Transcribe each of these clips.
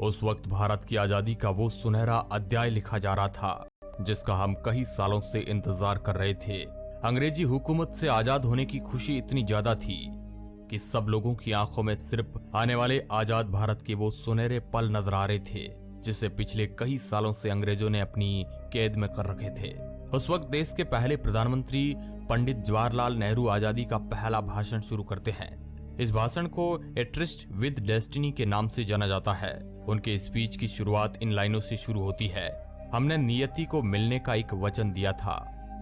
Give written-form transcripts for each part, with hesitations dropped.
उस वक्त भारत की आजादी का वो सुनहरा अध्याय लिखा जा रहा था जिसका हम कई सालों से इंतजार कर रहे थे। अंग्रेजी हुकूमत से आजाद होने की खुशी इतनी ज्यादा थी कि सब लोगों की आंखों में सिर्फ आने वाले आजाद भारत के वो सुनहरे पल नजर आ रहे थे जिसे पिछले कई सालों से अंग्रेजों ने अपनी कैद में कर रखे थे। उस वक्त देश के पहले प्रधानमंत्री पंडित जवाहरलाल नेहरू आजादी का पहला भाषण शुरू करते हैं। इस भाषण को ए ट्रिस्ट विद डेस्टिनी के नाम से जाना जाता है। उनके स्पीच की शुरुआत इन लाइनों से शुरू होती है, हमने नियति को मिलने का एक वचन दिया था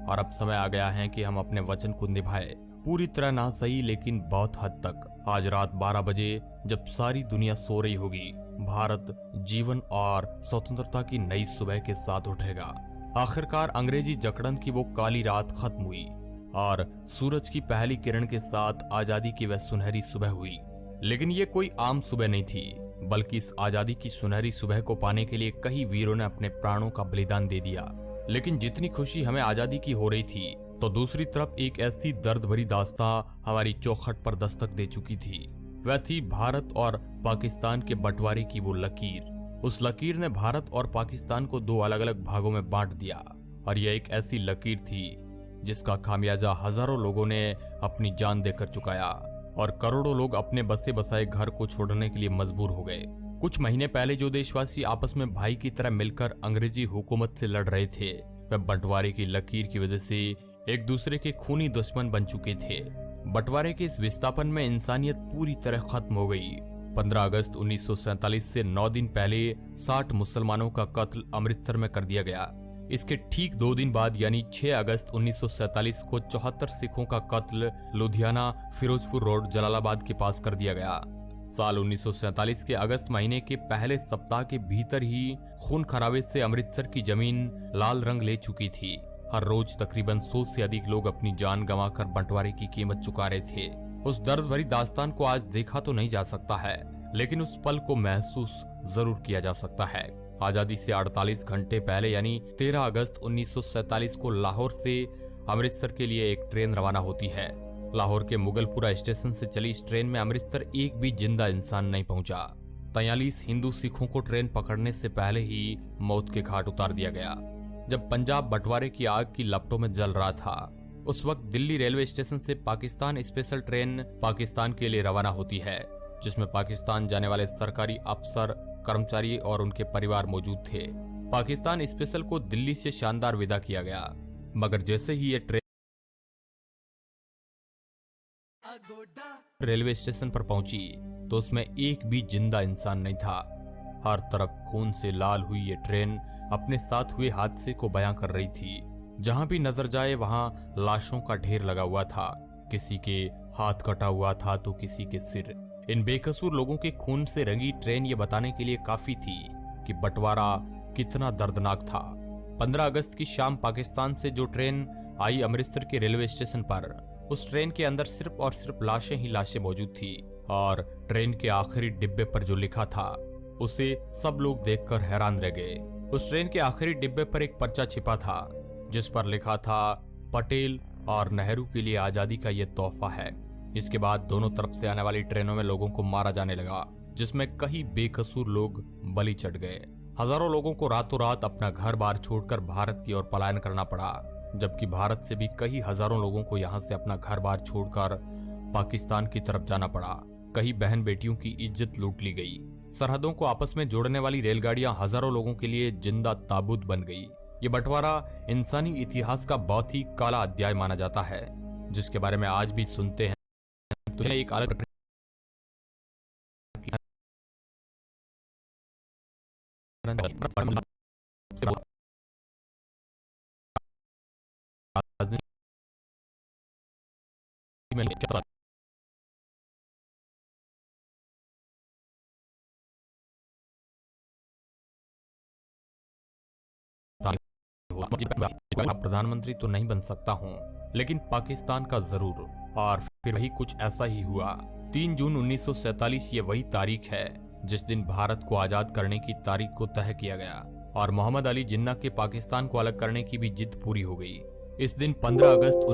और अब समय आ गया है कि हम अपने वचन को निभाएं। पूरी तरह ना सही लेकिन बहुत हद तक। आज रात 12 बजे जब सारी दुनिया सो रही होगी, भारत जीवन और स्वतंत्रता की नई सुबह के साथ उठेगा। आखिरकार अंग्रेजी जकड़न की वो काली रात खत्म हुई और सूरज की पहली किरण के साथ आजादी की वह सुनहरी सुबह हुई। लेकिन ये कोई आम सुबह नहीं थी, बल्कि इस आजादी की सुनहरी सुबह को पाने के लिए कई वीरों ने अपने प्राणों का बलिदान दे दिया। लेकिन जितनी खुशी हमें आजादी की हो रही थी, तो दूसरी तरफ एक ऐसी दर्द भरी दास्तां हमारी चौखट पर दस्तक दे चुकी थी। वह थी भारत और पाकिस्तान के बंटवारे की वो लकीर। उस लकीर ने भारत और पाकिस्तान को दो अलग अलग भागों में बांट दिया और यह एक ऐसी लकीर थी जिसका खामियाजा हजारों लोगों ने अपनी जान देकर चुकाया और करोड़ों लोग अपने बसे बसाए घर को छोड़ने के लिए मजबूर हो गए। कुछ महीने पहले जो देशवासी आपस में भाई की तरह मिलकर अंग्रेजी हुकूमत से लड़ रहे थे, वह बंटवारे की लकीर की वजह से एक दूसरे के खूनी दुश्मन बन चुके थे। बंटवारे के इस विस्थापन में इंसानियत पूरी तरह खत्म हो गई। 15 अगस्त 1947 से 9 दिन पहले 60 मुसलमानों का कत्ल अमृतसर में कर दिया गया। इसके ठीक 2 दिन बाद यानी 6 अगस्त 1947 को 74 सिखों का कत्ल लुधियाना फिरोजपुर रोड जलालाबाद के पास कर दिया गया। साल 1947 के अगस्त महीने के पहले सप्ताह के भीतर ही खून खराबे से अमृतसर की जमीन लाल रंग ले चुकी थी। हर रोज तकरीबन 100 से अधिक लोग अपनी जान गंवाकर बंटवारे की कीमत चुका रहे थे। उस दर्द भरी दास्तान को आज देखा तो नहीं जा सकता है, लेकिन उस पल को महसूस जरूर किया जा सकता है। आजादी से 48 घंटे पहले यानी 13 अगस्त 1947 को लाहौर से अमृतसर के लिए एक ट्रेन रवाना होती है। लाहौर के मुगलपुरा स्टेशन से चली इस ट्रेन में अमृतसर एक भी जिंदा इंसान नहीं पहुंचा। 43 हिंदू सिखों को ट्रेन पकड़ने से पहले ही मौत के घाट उतार दिया गया। जब पंजाब बंटवारे की आग की लपटों में जल रहा था, उस वक्त दिल्ली रेलवे स्टेशन से पाकिस्तान स्पेशल ट्रेन पाकिस्तान के लिए रवाना होती है, जिसमें पाकिस्तान जाने वाले सरकारी अफसर, कर्मचारी और उनके परिवार मौजूद थे। पाकिस्तान स्पेशल को दिल्ली से शानदार विदा किया गया, मगर जैसे ही ये ट्रेन रेलवे स्टेशन पर पहुंची तो उसमें एक भी जिंदा इंसान नहीं था। हर तरफ खून से लाल हुई ये ट्रेन अपने साथ हुए हादसे को बयां कर रही थी। जहां भी नजर जाए वहां लाशों का ढेर लगा हुआ था। किसी के हाथ कटा हुआ था तो किसी के सिर। इन बेकसूर लोगों के खून से रंगी ट्रेन ये बताने के लिए काफी थी कि बंटवारा कितना दर्दनाक था। 15 अगस्त की शाम पाकिस्तान से जो ट्रेन आई अमृतसर के रेलवे स्टेशन पर, उस ट्रेन के अंदर सिर्फ और सिर्फ लाशें ही लाशें मौजूद थी और ट्रेन के आखिरी डिब्बे पर जो लिखा था उसे सब लोग देखकर हैरान रह गए। उस ट्रेन के आखिरी डिब्बे पर एक पर्चा छिपा था जिस पर लिखा था, पटेल और नेहरू के लिए आजादी का ये तोहफा है। इसके बाद दोनों तरफ से आने वाली ट्रेनों में लोगों को मारा जाने लगा, जिसमें कई बेकसूर लोग बलि चढ़ गए। हजारों लोगों को रातों रात अपना घर बार छोड़कर भारत की ओर पलायन करना पड़ा, जबकि भारत से भी कई हजारों लोगों को यहाँ से अपना घर बार छोड़कर पाकिस्तान की तरफ जाना पड़ा। कई बहन बेटियों की इज्जत लूट ली गई। सरहदों को आपस में जोड़ने वाली रेलगाड़ियां हजारों लोगों के लिए जिंदा ताबूत बन गई। ये बंटवारा इंसानी इतिहास का बहुत ही काला अध्याय माना जाता है, जिसके बारे में आज भी सुनते हैं तो एक अलग प्रधानमंत्री तो नहीं बन सकता हूँ, लेकिन पाकिस्तान का जरूर। और फिर वही कुछ ऐसा ही हुआ। 3 जून 1947 ये वही तारीख है जिस दिन भारत को आजाद करने की तारीख को तय किया गया और मोहम्मद अली जिन्ना के पाकिस्तान को अलग करने की भी जिद पूरी हो गई। इस दिन 15 अगस्त